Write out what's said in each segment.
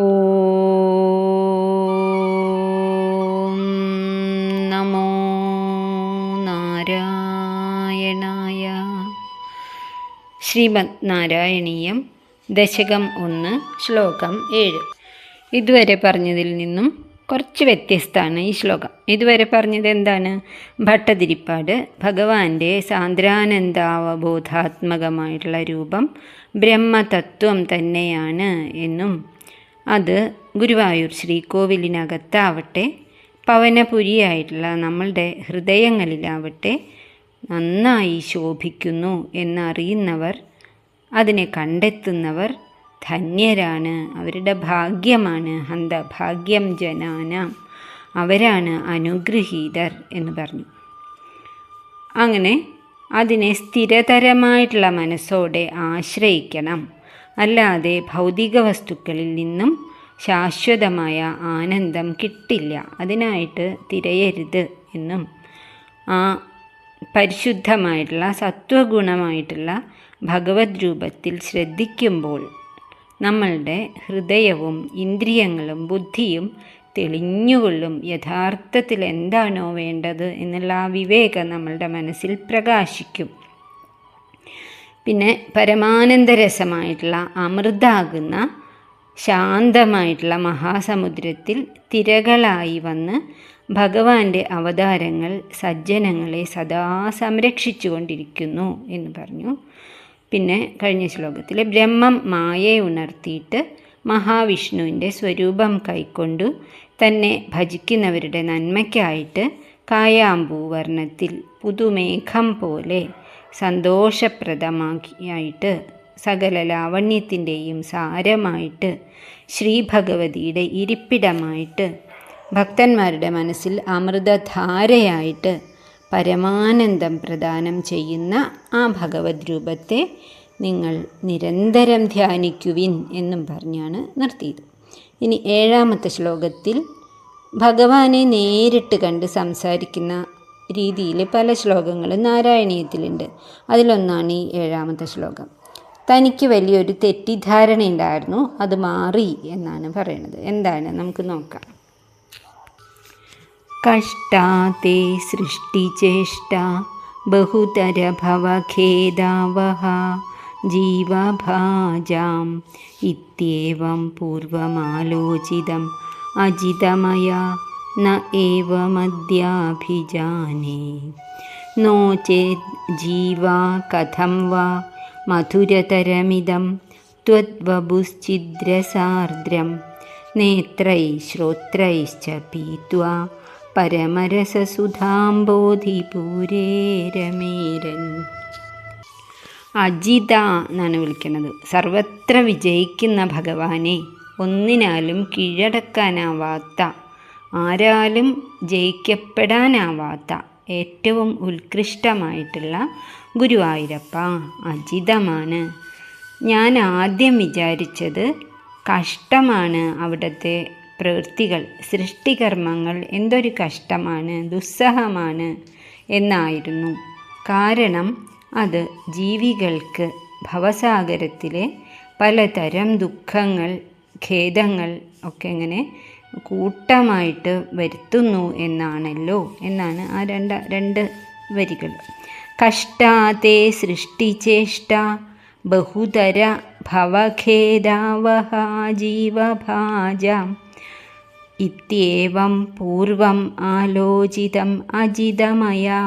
ഓം നമോ നാരായണായ. ശ്രീമദ് നാരായണീയം ദശകം 1 ശ്ലോകം 7. ഇതുവരെ പറഞ്ഞതിൽ നിന്നും കുറച്ച് വ്യത്യസ്തമാണ് ഈ ശ്ലോകം. ഇതുവരെ പറഞ്ഞത് എന്താണ്? ഭട്ടതിരിപ്പാട് ഭഗവാന്റെ സാന്ദ്രാനന്ദാവബോധാത്മകമായിട്ടുള്ള രൂപം ബ്രഹ്മതത്വം തന്നെയാണ് എന്നും അത് ഗുരുവായൂർ ശ്രീകോവിലിനകത്താവട്ടെ പവനപുരിയായിട്ടുള്ള നമ്മളുടെ ഹൃദയങ്ങളിലാവട്ടെ നന്നായി ശോഭിക്കുന്നു എന്നറിയുന്നവർ, അതിനെ കണ്ടെത്തുന്നവർ ധന്യരാണ്, അവരുടെ ഭാഗ്യമാണ്. ഹന്തഭാഗ്യം ജനാനാം, അവരാണ് അനുഗ്രഹീതർ എന്ന് പറഞ്ഞു. അങ്ങനെ അതിനെ സ്ഥിരതരമായിട്ടുള്ള മനസ്സോടെ ആശ്രയിക്കണം. അല്ലാതെ ഭൗതിക വസ്തുക്കളിൽ നിന്നും ശാശ്വതമായ ആനന്ദം കിട്ടില്ല. അതിനായിട്ട് തിരയരുത് എന്നും ആ പരിശുദ്ധമായിട്ടുള്ള സത്വഗുണമായിട്ടുള്ള ഭഗവത് രൂപത്തിൽ ശ്രദ്ധിക്കുമ്പോൾ നമ്മളുടെ ഹൃദയവും ഇന്ദ്രിയങ്ങളും ബുദ്ധിയും തെളിഞ്ഞുകൊള്ളും. യഥാർത്ഥത്തിൽ എന്താണോ വേണ്ടത് എന്നുള്ള ആ വിവേകം നമ്മളുടെ മനസ്സിൽ പ്രകാശിക്കും. പിന്നെ പരമാനന്ദരസമായിട്ടുള്ള അമൃതാകുന്ന ശാന്തമായിട്ടുള്ള മഹാസമുദ്രത്തിൽ തിരകളായി വന്ന് ഭഗവാന്റെ അവതാരങ്ങൾ സജ്ജനങ്ങളെ സദാ സംരക്ഷിച്ചു കൊണ്ടിരിക്കുന്നു എന്ന് പറഞ്ഞു. പിന്നെ കഴിഞ്ഞ ശ്ലോകത്തിൽ ബ്രഹ്മം മായയെ ഉണർത്തിയിട്ട് മഹാവിഷ്ണുവിൻ്റെ സ്വരൂപം കൈക്കൊണ്ടു തന്നെ ഭജിക്കുന്നവരുടെ നന്മയ്ക്കായിട്ട് കായാമ്പൂവർണ്ണത്തിൽ പുതുമേഘം പോലെ സന്തോഷപ്രദമാക്കിയായിട്ട് സകല ലാവണ്യത്തിൻ്റെയും സാരമായിട്ട് ശ്രീഭഗവതിയുടെ ഇരിപ്പിടമായിട്ട് ഭക്തന്മാരുടെ മനസ്സിൽ അമൃതധാരയായിട്ട് പരമാനന്ദം പ്രദാനം ചെയ്യുന്ന ആ ഭഗവത് രൂപത്തെ നിങ്ങൾ നിരന്തരം ധ്യാനിക്കുവിൻ എന്നും പറഞ്ഞാണ് നിർത്തിയത്. ഇനി 7ാമത്തെ ശ്ലോകത്തിൽ ഭഗവാനെ നേരിട്ട് കണ്ട് സംസാരിക്കുന്ന രീതിയിൽ പല ശ്ലോകങ്ങളും നാരായണീയത്തിലുണ്ട്. അതിലൊന്നാണ് ഈ 7ാമത്തെ ശ്ലോകം. തനിക്ക് വലിയൊരു തെറ്റിദ്ധാരണയുണ്ടായിരുന്നു, അത് മാറി എന്നാണ് പറയുന്നത്. എന്താണ് നമുക്ക് നോക്കാം. കഷ്ടാതേ സൃഷ്ടിചേഷ്ട ബഹുതര ഭവഖേദാവഹ ജീവഭാജാം ഇത്യേവം പൂർവമാലോചിതം അജിതമയ ന ഏവമദ്യാഭിജാനേ നോ ചേത് ജീവാ കഥം വാ മധുരതരമിദം ത്വദ്വപുശ്ചിദ്രസാർദ്രം നേത്രൈ ശ്രോത്രൈശ്ച പീത്വാ പരമരസസുധാംബോധിപൂരേരമേരൻ. അജിത എന്നാണ് വിളിക്കുന്നത്. സർവത്ര വിജയിക്കുന്ന ഭഗവാനെ, ഒന്നിനാലും കീഴടക്കാനാവാത്ത, ആരാലും ജയിക്കപ്പെടാനാവാത്ത ഏറ്റവും ഉത്കൃഷ്ടമായിട്ടുള്ള ഗുരുവായൂരപ്പ അജിതമാണ്. ഞാൻ ആദ്യം വിചാരിച്ചത് കഷ്ടമാണ് അവിടുത്തെ പ്രവൃത്തികൾ, സൃഷ്ടികർമ്മങ്ങൾ എന്തൊരു കഷ്ടമാണ്, ദുസ്സഹമാണ് എന്നായിരുന്നു. കാരണം അത് ജീവികൾക്ക് ഭവസാഗരത്തിലെ പലതരം ദുഃഖങ്ങൾ, ഖേദങ്ങൾ ഒക്കെ ഇങ്ങനെ കൂട്ടമായിട്ട് വരുത്തുന്നു എന്നാണല്ലോ എന്നാണ് ആ രണ്ട് വരികൾ. കഷ്ടാതേ സൃഷ്ടിചേഷ്ട ബഹുതര ഭവഖേദാവഹ ജീവഭാജാം ഇത്യേവം പൂർവം ആലോചിതം അജിതമയാ.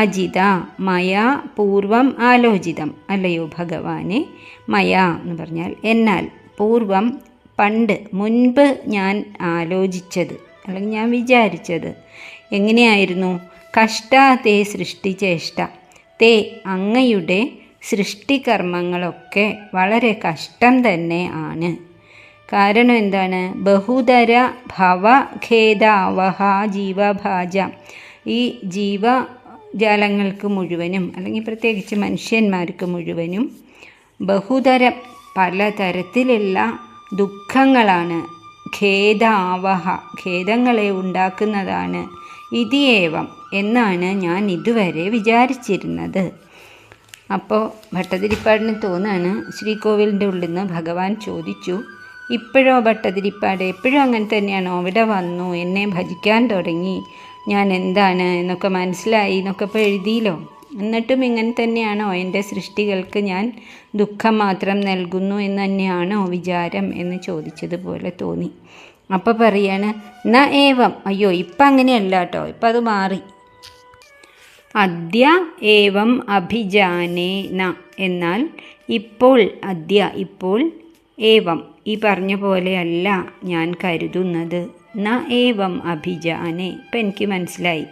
അജിത മയാ പൂർവം ആലോചിതം, അല്ലയോ ഭഗവാനെ. മയാ എന്ന് പറഞ്ഞാൽ എന്നാൽ, പൂർവം പണ്ട്, മുൻപ് ഞാൻ ആലോചിച്ചത് അല്ലെങ്കിൽ ഞാൻ വിചാരിച്ചത് എങ്ങനെയായിരുന്നു? കഷ്ടാതേ സൃഷ്ടിചേഷ്ട, തേ അങ്ങയുടെ സൃഷ്ടികർമ്മങ്ങളൊക്കെ വളരെ കഷ്ടം തന്നെ ആണ്. കാരണം എന്താണ്? ബഹുതര ഭവഖേദാവഹ ജീവഭാജ, ഈ ജീവജാലങ്ങൾക്ക് മുഴുവനും അല്ലെങ്കിൽ പ്രത്യേകിച്ച് മനുഷ്യന്മാർക്ക് മുഴുവനും ബഹുതരം പലതരത്തിലുള്ള ദുഃഖങ്ങളാണ്. ഖേദാവഹ, ഖേദങ്ങളെ ഉണ്ടാക്കുന്നതാണ്. ഇതിയേവം എന്നാണ് ഞാൻ ഇതുവരെ വിചാരിച്ചിരുന്നത്. അപ്പോൾ ഭട്ടതിരിപ്പാടിന് തോന്നാണ്, ശ്രീകോവിലിൻ്റെ ഉള്ളിൽ നിന്ന് ഭഗവാൻ ചോദിച്ചു, ഇപ്പോഴോ ഭട്ടതിരിപ്പാട് എപ്പോഴും അങ്ങനെ തന്നെയാണോ? അവിടെ വന്നു, എന്നെ ഭജിക്കാൻ തുടങ്ങി, ഞാൻ എന്താണ് എന്നൊക്കെ മനസ്സിലായി എന്നൊക്കെ ഇപ്പോൾ എഴുതിയല്ലോ. എന്നിട്ടും ഇങ്ങനെ തന്നെയാണോ എൻ്റെ സൃഷ്ടികൾക്ക് ഞാൻ ദുഃഖം മാത്രം നൽകുന്നു എന്ന് തന്നെയാണോ വിചാരം എന്ന് ചോദിച്ചതുപോലെ തോന്നി. അപ്പോൾ പറയാണ് ന ഏവം, അയ്യോ ഇപ്പം അങ്ങനെയല്ല കേട്ടോ, ഇപ്പം അത് മാറി. അദ്യ ഏവം അഭിജാനേ ന, എന്നാൽ ഇപ്പോൾ അദ്യ, ഇപ്പോൾ ഏവം ഈ പറഞ്ഞ പോലെയല്ല ഞാൻ കരുതുന്നത്. ന ഏവം അഭിജാനേ, ഇപ്പം എനിക്ക് മനസ്സിലായി.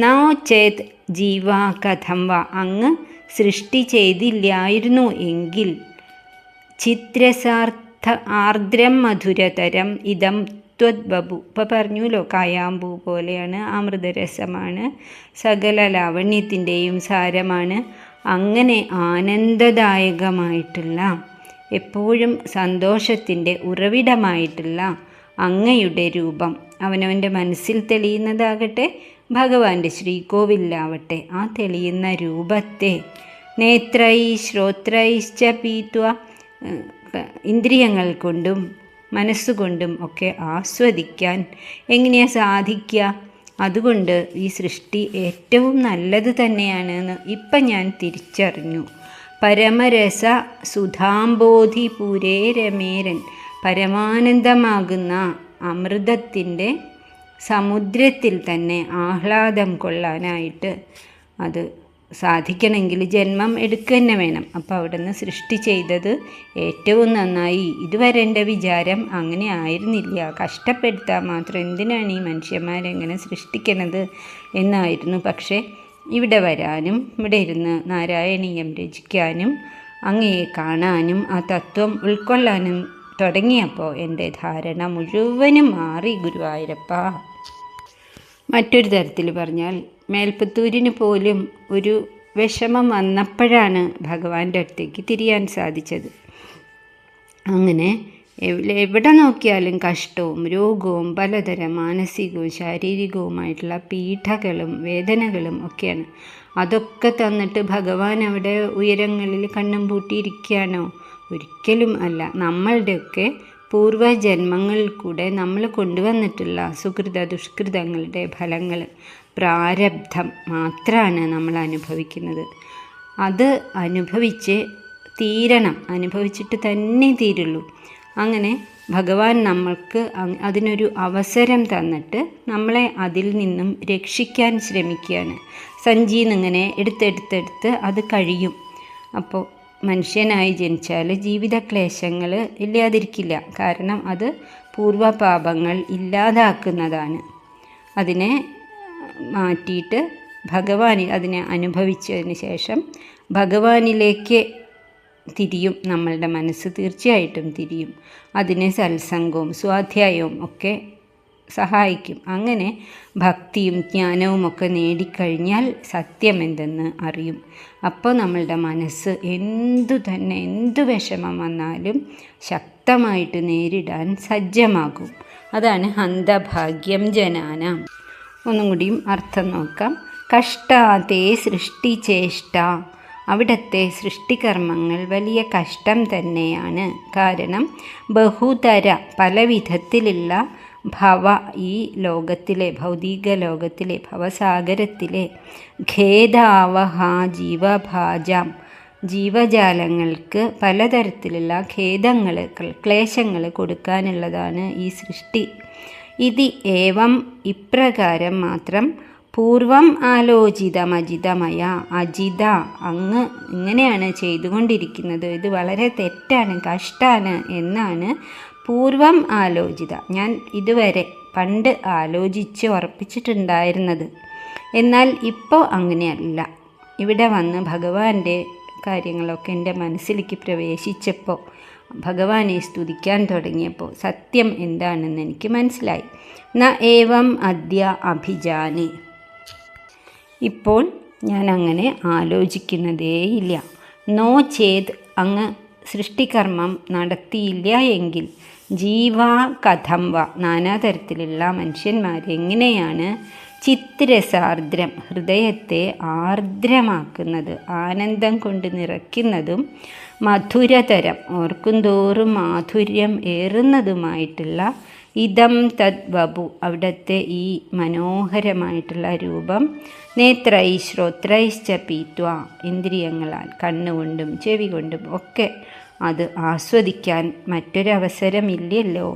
നോ ചേത് ജീവ കഥം വ, അങ്ങ് സൃഷ്ടി ചെയ്തില്ലായിരുന്നു എങ്കിൽ ചിത്രസാർത്ഥ ആർദ്രം മധുരതരം ഇതം ത്വദ്ബഭു. ഇപ്പോൾ പറഞ്ഞുല്ലോ, കായാമ്പൂ പോലെയാണ്, അമൃതരസമാണ്, സകല ലാവണ്യത്തിൻ്റെയും സാരമാണ്. അങ്ങനെ ആനന്ദദായകമായിട്ടുള്ള, എപ്പോഴും സന്തോഷത്തിൻ്റെ ഉറവിടമായിട്ടുള്ള അങ്ങയുടെ രൂപം അവനവൻ്റെ മനസ്സിൽ തെളിയുന്നതാകട്ടെ, ഭഗവാന്റെ ശ്രീകോവിലാവട്ടെ, ആ തെളിയുന്ന രൂപത്തെ നേത്രൈ ശ്രോത്രൈശ്ച പീത്വ, ഇന്ദ്രിയങ്ങൾ കൊണ്ടും മനസ്സുകൊണ്ടും ഒക്കെ ആസ്വദിക്കാൻ എങ്ങനെയാണ് സാധിക്കുക? അതുകൊണ്ട് ഈ സൃഷ്ടി ഏറ്റവും നല്ലത് തന്നെയാണെന്ന് ഇപ്പം ഞാൻ തിരിച്ചറിഞ്ഞു. പരമരസ സുധാംബോധി പൂരേ രമേരൻ, പരമാനന്ദമാകുന്ന അമൃതത്തിൻ്റെ സമുദ്രത്തിൽ തന്നെ ആഹ്ലാദം കൊള്ളാനായിട്ട് അത് സാധിക്കണമെങ്കിൽ ജന്മം എടുക്കുക തന്നെ വേണം. അപ്പോൾ അവിടെ നിന്ന് സൃഷ്ടി ചെയ്തത് ഏറ്റവും നന്നായി. ഇതുവരെ എൻ്റെ വിചാരം അങ്ങനെ ആയിരുന്നില്ല, കഷ്ടപ്പെടുത്താൻ മാത്രം എന്തിനാണ് ഈ മനുഷ്യന്മാരെങ്ങനെ സൃഷ്ടിക്കണത് എന്നായിരുന്നു. പക്ഷേ ഇവിടെ വരാനും ഇവിടെ ഇരുന്ന് നാരായണീയം രചിക്കാനും അങ്ങയെ കാണാനും ആ തത്വം ഉൾക്കൊള്ളാനും തുടങ്ങിയപ്പോൾ എൻ്റെ ധാരണ മുഴുവനും മാറി ഗുരുവായൂരപ്പ. മറ്റൊരു തരത്തിൽ പറഞ്ഞാൽ മേൽപ്പത്തൂരിന് പോലും ഒരു വിഷമം വന്നപ്പോഴാണ് ഭഗവാന്റെ അടുത്തേക്ക് തിരിയാൻ സാധിച്ചത്. അങ്ങനെ എവിടെ നോക്കിയാലും കഷ്ടവും രോഗവും പലതരം മാനസികവും ശാരീരികവുമായിട്ടുള്ള പീഡകളും വേദനകളും ഒക്കെയാണ്. അതൊക്കെ തന്നിട്ട് ഭഗവാൻ അവിടെ ഉയരങ്ങളിൽ കണ്ണും പൂട്ടിയിരിക്കുകയാണോ? ഒരിക്കലും അല്ല. നമ്മളുടെയൊക്കെ പൂർവജന്മങ്ങളിൽ കൂടെ നമ്മൾ കൊണ്ടുവന്നിട്ടുള്ള സുകൃത ദുഷ്കൃതങ്ങളുടെ ഫലങ്ങൾ, പ്രാരബ്ധം മാത്രമാണ് നമ്മൾ അനുഭവിക്കുന്നത്. അത് അനുഭവിച്ച് തീരണം, അനുഭവിച്ചിട്ട് തന്നെ തീരുള്ളൂ. അങ്ങനെ ഭഗവാൻ നമ്മൾക്ക് അതിനൊരു അവസരം തന്നിട്ട് നമ്മളെ അതിൽ നിന്നും രക്ഷിക്കാൻ ശ്രമിക്കുകയാണ്. സഞ്ചിന്നിങ്ങനെ എടുത്തെടുത്തെടുത്ത് അത് കഴിയും. അപ്പോൾ മനുഷ്യനായി ജനിച്ചാൽ ജീവിത ക്ലേശങ്ങൾ ഇല്ലാതിരിക്കില്ല. കാരണം അത് പൂർവപാപങ്ങൾ ഇല്ലാതാക്കുന്നതാണ്. അതിനെ മാറ്റിയിട്ട് അതിനെ അനുഭവിച്ചതിന് ശേഷം ഭഗവാനിലേക്ക് തിരിയും നമ്മളുടെ മനസ്സ്, തീർച്ചയായിട്ടും തിരിയും. അതിന് സത്സംഗവും സ്വാധ്യായവും ഒക്കെ സഹായിക്കും. അങ്ങനെ ഭക്തിയും ജ്ഞാനവും ഒക്കെ നേടിക്കഴിഞ്ഞാൽ സത്യം എന്തെന്ന് അറിയും. അപ്പോൾ നമ്മളുടെ മനസ്സ് എന്തു വിഷമം വന്നാലും ശക്തമായിട്ട് നേരിടാൻ സജ്ജമാകും. അതാണ് ഹന്തഭാഗ്യം ജനാനാം. ഒന്നും കൂടിയും അർത്ഥം നോക്കാം. കഷ്ടാതേ സൃഷ്ടിചേഷ്ട, അവിടുത്തെ സൃഷ്ടികർമ്മങ്ങൾ വലിയ കഷ്ടം തന്നെയാണ്. കാരണം ബഹുതര, പല വിധത്തിലുള്ള ഭവ, ഈ ലോകത്തിലെ ഭൗതിക ലോകത്തിലെ ഭവസാഗരത്തിലെ ഖേദാവഹ ജീവഭാജാം, ജീവജാലങ്ങൾക്ക് പലതരത്തിലുള്ള ഖേദങ്ങൾ ക്ലേശങ്ങൾ കൊടുക്കാനുള്ളതാണ് ഈ സൃഷ്ടി. ഇത് ഏവം, ഇപ്രകാരം മാത്രം പൂർവം ആലോചിതമജിതമയ, അജിത, അങ്ങ് ഇങ്ങനെയാണ് ചെയ്തുകൊണ്ടിരിക്കുന്നത്, ഇത് വളരെ തെറ്റാണ്, കഷ്ടാണ് എന്നാണ് പൂർവം ആലോചിത, ഞാൻ ഇതുവരെ പണ്ട് ആലോചിച്ച് ഉറപ്പിച്ചിട്ടുണ്ടായിരുന്നത്. എന്നാൽ ഇപ്പോൾ അങ്ങനെയല്ല. ഇവിടെ വന്ന് ഭഗവാന്റെ കാര്യങ്ങളൊക്കെ എൻ്റെ മനസ്സിലേക്ക് പ്രവേശിച്ചപ്പോൾ, ഭഗവാനെ സ്തുതിക്കാൻ തുടങ്ങിയപ്പോൾ സത്യം എന്താണെന്ന് എനിക്ക് മനസ്സിലായി. ന ഏവം അദ്യ അഭിജാനെ, ഇപ്പോൾ ഞാൻ അങ്ങനെ ആലോചിക്കുന്നതേയില്ല. നോ ചേത്, അങ്ങ് സൃഷ്ടികർമ്മം നടത്തിയില്ല എങ്കിൽ ജീവാ കഥം വ, നാനാതരത്തിലുള്ള മനുഷ്യന്മാരെങ്ങനെയാണ് ചിത്രസാർദ്രം, ഹൃദയത്തെ ആർദ്രമാക്കുന്നത്, ആനന്ദം കൊണ്ട് നിറയ്ക്കുന്നതും മധുരതരം ഓർക്കും തോറും മാധുര്യം ഏറുന്നതുമായിട്ടുള്ള ഇതം തദ് വപു അവിടുത്തെ ഈ മനോഹരമായിട്ടുള്ള രൂപം നേത്രൈ ശ്രോത്രൈശ്ച പീത്വ ഇന്ദ്രിയങ്ങളാൽ കണ്ണുകൊണ്ടും ചെവി കൊണ്ടും ഒക്കെ അത് ആസ്വദിക്കാൻ മറ്റൊരവസരമില്ലല്ലോ.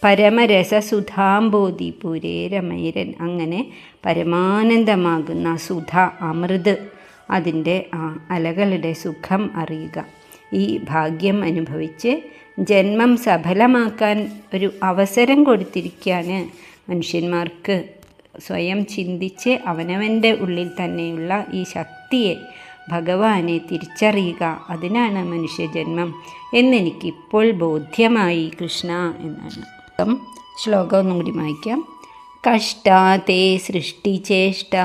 പരമരസസുധാംബോധി പുരേരമൈരൻ അങ്ങനെ പരമാനന്ദമാകുന്ന സുധ അമൃത് അതിൻ്റെ അലകളുടെ സുഖം അറിയുക. ഈ ഭാഗ്യം അനുഭവിച്ച് ജന്മം സഫലമാക്കാൻ ഒരു അവസരം കൊടുത്തിരിക്കുകയാണ് മനുഷ്യന്മാർക്ക്. സ്വയം ചിന്തിച്ച് അവനവൻ്റെ ഉള്ളിൽ തന്നെയുള്ള ഈ ശക്തിയെ ഭഗവാനെ തിരിച്ചറിയുക, അതിനാണ് മനുഷ്യജന്മം എന്നെനിക്കിപ്പോൾ ബോധ്യമായി കൃഷ്ണ എന്നാണ്. ശ്ലോകം ഒന്നും കൂടി വായിക്കാം. കഷ്ടാതേ സൃഷ്ടിചേഷ്ട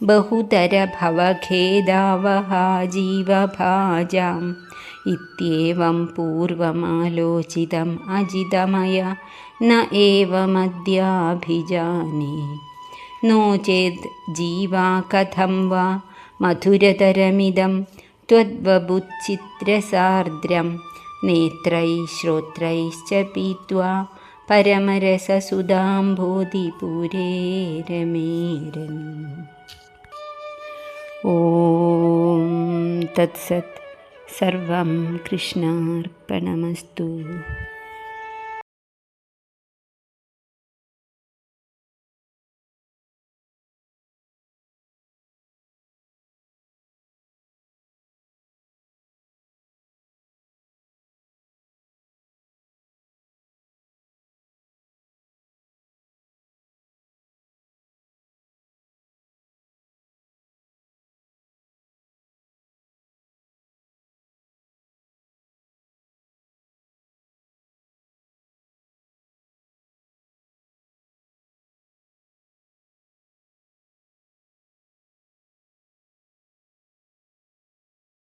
ബഹുതര ഭവഖേദാവഹാ ജീവഭാജാം ഇത്യേവം പൂർവമാലോചിതം അജിതമയ ന ഏവമദ്യാഭിജാനേ നോ ചേത് ജീവാ കഥം വാ മധുരതരമിദം ത്വദ്വബുച്ചിത്രസാർദ്രം നേത്രൈ ശ്രോത്രൈശ്ച പീത്വാ പരമരസസുധാംബോധിപുരേരമേരൻ. ഓം തത്സത്. സർവം കൃഷ്ണാർപ്പണമസ്തു.